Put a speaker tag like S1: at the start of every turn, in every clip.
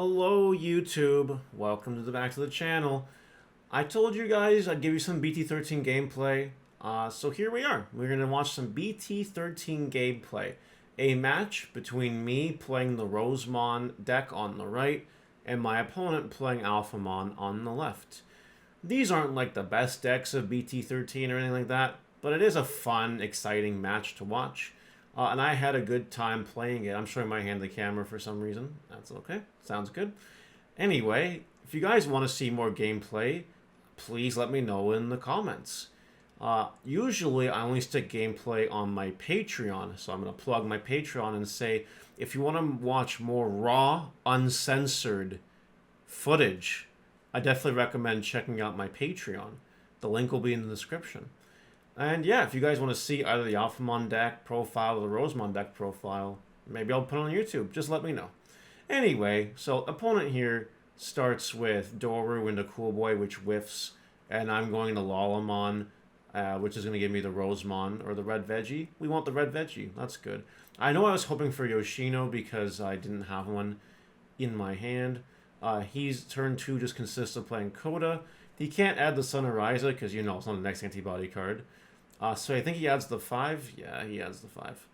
S1: Hello YouTube, welcome to the back to the channel. I told you guys I'd give you some BT13 gameplay, so here we are. We're going to watch some BT13 gameplay. A match between me playing the Rosemon deck on the right and my opponent playing Alphamon on the left. These aren't like the best decks of BT13 or anything like that, but it is a fun, exciting match to watch. And I had a good time playing it. I'm showing my hand to the camera for some reason. That's okay. Sounds good. Anyway, if you guys want to see more gameplay, please let me know in the comments. Usually, I only stick gameplay on my Patreon. So I'm going to plug my Patreon and say, if you want to watch more raw, uncensored footage, I definitely recommend checking out my Patreon. The link will be in the description. And yeah, if you guys want to see either the Alphamon deck profile or the Rosemon deck profile, maybe I'll put it on YouTube. Just let me know. Anyway, so opponent here starts with Doru into Cool Boy, which whiffs. And I'm going to Alphamon, which is going to give me the Rosemon or the Red Veggie. We want the Red Veggie. That's good. I know I was hoping for Yoshino because I didn't have one in my hand. He's turn 2 just consists of playing Coda. He can't add the Sun Ariza because, you know, it's not the next antibody card. So I think he adds the 5. Yeah, he adds the 5.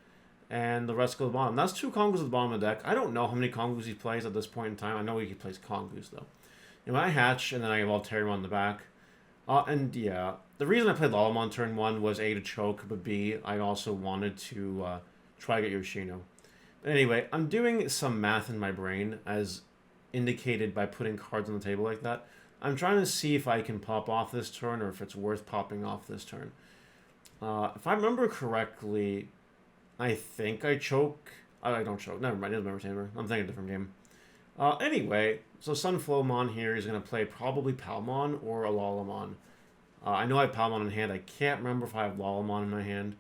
S1: And the rest go to the bottom. That's 2 Kongus at the bottom of the deck. I don't know how many Kongus he plays at this point in time. I know he plays Kongus, though. And I hatch, and then I have Alterion on the back. And yeah, the reason I played Alphamon turn 1 was A, to choke, but B, I also wanted to try to get Yoshino. But anyway, I'm doing some math in my brain, as indicated by putting cards on the table like that. I'm trying to see if I can pop off this turn, or if it's worth popping off this turn. If I remember correctly, I think I choke. I don't choke. Never mind. It doesn't remember. I'm thinking a different game. Anyway, so Sunflowmon here is going to play probably Palmon or a Lalamon. I know I have Palmon in hand. I can't remember if I have Lalamon in my hand.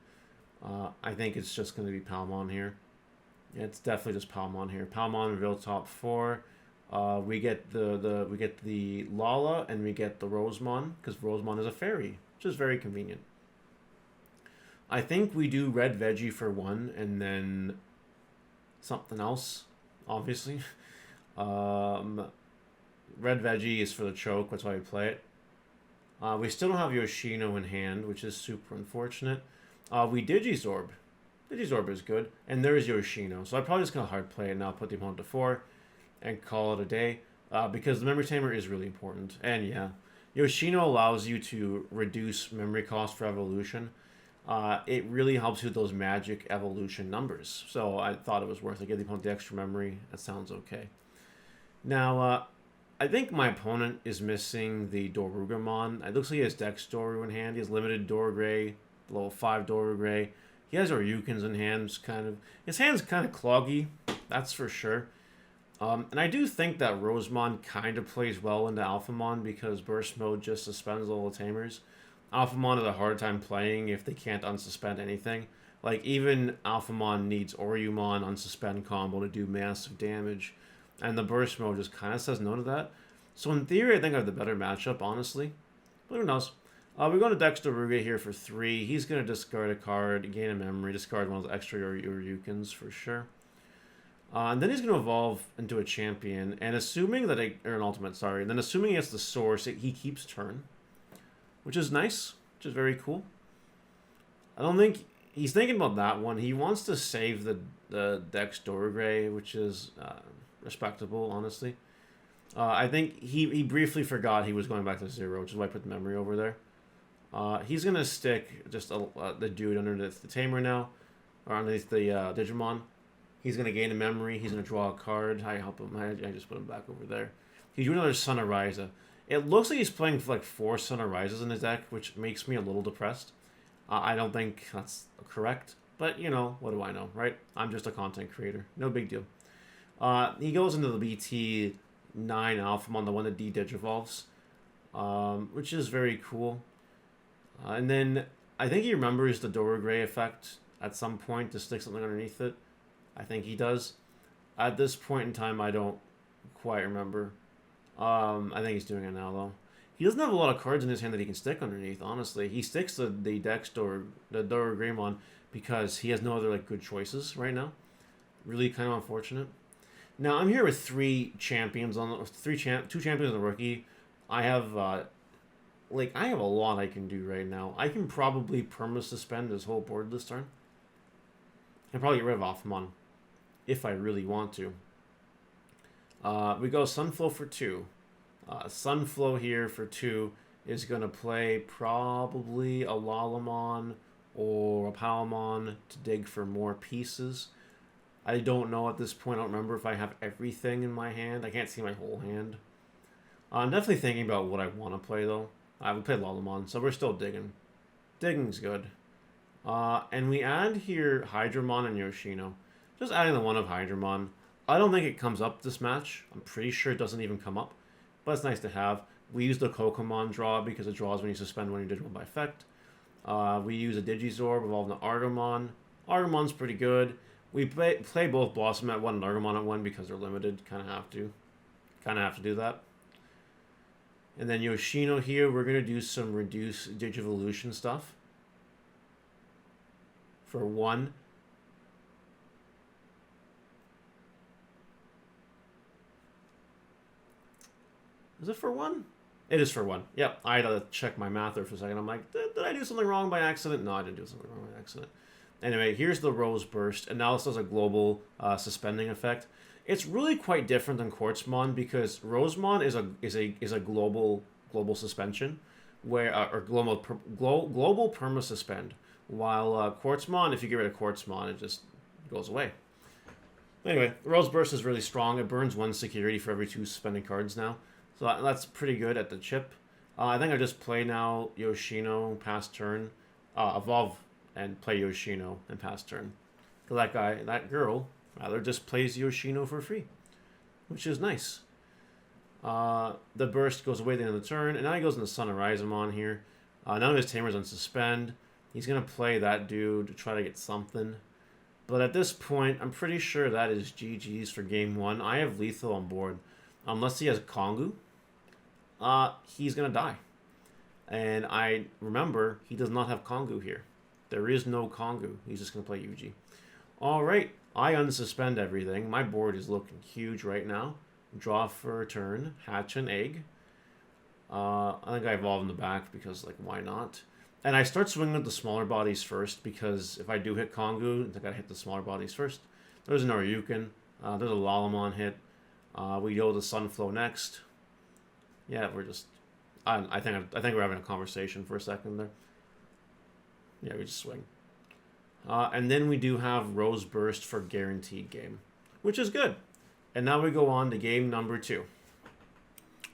S1: I think it's just going to be Palmon here. Yeah, it's definitely just Palmon here. Palmon reveal top 4. We get the Lala and we get the Rosemon because Rosemon is a fairy, which is very convenient. I think we do Red Veggie for 1 and then something else, obviously. Red Veggie is for the choke, that's why we play it. We still don't have Yoshino in hand, which is super unfortunate. We Digizorb. Digizorb is good, and there is Yoshino. So I'm probably just going to hard play it now, put the opponent to 4, and call it a day. Because the Memory Tamer is really important. And yeah, Yoshino allows you to reduce memory cost for evolution. It really helps you with those magic evolution numbers. So I thought it was worth it. Give the opponent the extra memory. That sounds okay. Now, I think my opponent is missing the Dorugamon. It looks like he has Dex Doru in hand. He has limited Dorugray, level 5 Dorugray. He has Oryukens in hand. His hand's kind of cloggy, that's for sure. And I do think that Rosemon kind of plays well into Alphamon because Burst Mode just suspends all the Tamers. Alphamon has a hard time playing if they can't unsuspend anything. Like, even Alphamon needs Oriyumon unsuspend combo to do massive damage. And the Burst Mode just kind of says no to that. So in theory, I think I have the better matchup, honestly. But who knows? We're going to Dex Doruga here for 3. He's going to discard a card, gain a memory, discard one of the extra Oryukens for sure. And then he's going to evolve into a champion. And assuming that or an ultimate, sorry. And then assuming he has the source, he keeps turn. Which is nice, which is very cool. I don't think he's thinking about that one. He wants to save the Dex Dorugray, which is respectable, honestly. I think he briefly forgot he was going back to 0, which is why I put the memory over there. He's going to stick just the dude underneath the Tamer now, or underneath the Digimon. He's going to gain a memory. He's going to draw a card. I help him. I just put him back over there. He's doing another Sun Ariza. It looks like he's playing for like 4 Sun Arizas in his deck, which makes me a little depressed. I don't think that's correct, but you know, what do I know, right? I'm just a content creator. No big deal. He goes into the BT13 Alphamon, the one that de-digivolves, which is very cool. And then I think he remembers the Dorugray effect at some point to stick something underneath it. I think he does. At this point in time, I don't quite remember. I think he's doing it now, though. He doesn't have a lot of cards in his hand that he can stick underneath, honestly. He sticks the Dex the Dorugreymon because he has no other like good choices right now. Really kind of unfortunate. Now I'm here with three champions on two champions on the rookie. I have I have a lot I can do right now. I can probably perma suspend this whole board this turn. And probably get rid of Alphamon if I really want to. We go Sunflow for 2. Sunflow here for 2 is going to play probably a Lalamon or a Palmon to dig for more pieces. I don't know at this point. I don't remember if I have everything in my hand. I can't see my whole hand. I'm definitely thinking about what I want to play, though. I would play Lalamon, so we're still digging. Digging's good. And we add here Hydramon and Yoshino. Just adding the one of Hydramon. I don't think it comes up this match. I'm pretty sure it doesn't even come up. But it's nice to have. We use the Kokomon draw because it draws when you suspend one of your Digimon by effect. We use a Digizorb evolving the Argamon. Argamon's pretty good. We play both Blossom at 1 and Argamon at 1 because they're limited. Kind of have to. Kind of have to do that. And then Yoshino here, we're going to do some reduced Digivolution stuff. For 1. Is it for 1? It is for 1. Yep, I had to check my math there for a second. I'm like, did I do something wrong by accident? No, I didn't do something wrong by accident. Anyway, here's the Rose Burst, and now this does a global suspending effect. It's really quite different than Quartzmon because Rosemon is a global suspension, where or global perma suspend, while Quartzmon, if you get rid of Quartzmon, it just goes away. Anyway, Rose Burst is really strong. It burns 1 security for every 2 suspending cards now. So that's pretty good at the chip. I think I just play now Yoshino past turn. Evolve and play Yoshino and pass turn. Because that girl, rather just plays Yoshino for free. Which is nice. The burst goes away at the end of the turn. And now he goes into Sun Horizon here. None of his Tamers on suspend. He's going to play that dude to try to get something. But at this point, I'm pretty sure that is GG's for game 1. I have lethal on board. Unless he has Kongu, he's going to die. And I remember, he does not have Kongu here. There is no Kongu. He's just going to play Yuji. Alright, I unsuspend everything. My board is looking huge right now. Draw for a turn. Hatch an egg. I think I evolve in the back because, like, why not? And I start swinging with the smaller bodies first because if I do hit Kongu, I gotta hit the smaller bodies first. There's an Oryuken. There's a Lalamon hit. We go to Sunflow next. Yeah, we're just... I think we're having a conversation for a second there. Yeah, we just swing. And then we do have Rose Burst for guaranteed game, which is good. And now we go on to game number 2.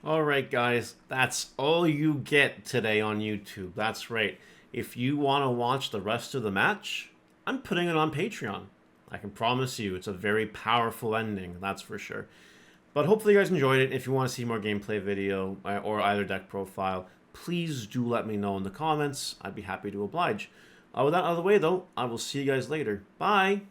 S1: Alright guys, that's all you get today on YouTube. That's right. If you want to watch the rest of the match, I'm putting it on Patreon. I can promise you it's a very powerful ending, that's for sure. But hopefully you guys enjoyed it. If you want to see more gameplay video or either deck profile, please do let me know in the comments. I'd be happy to oblige. With that out of the way though, I will see you guys later. Bye!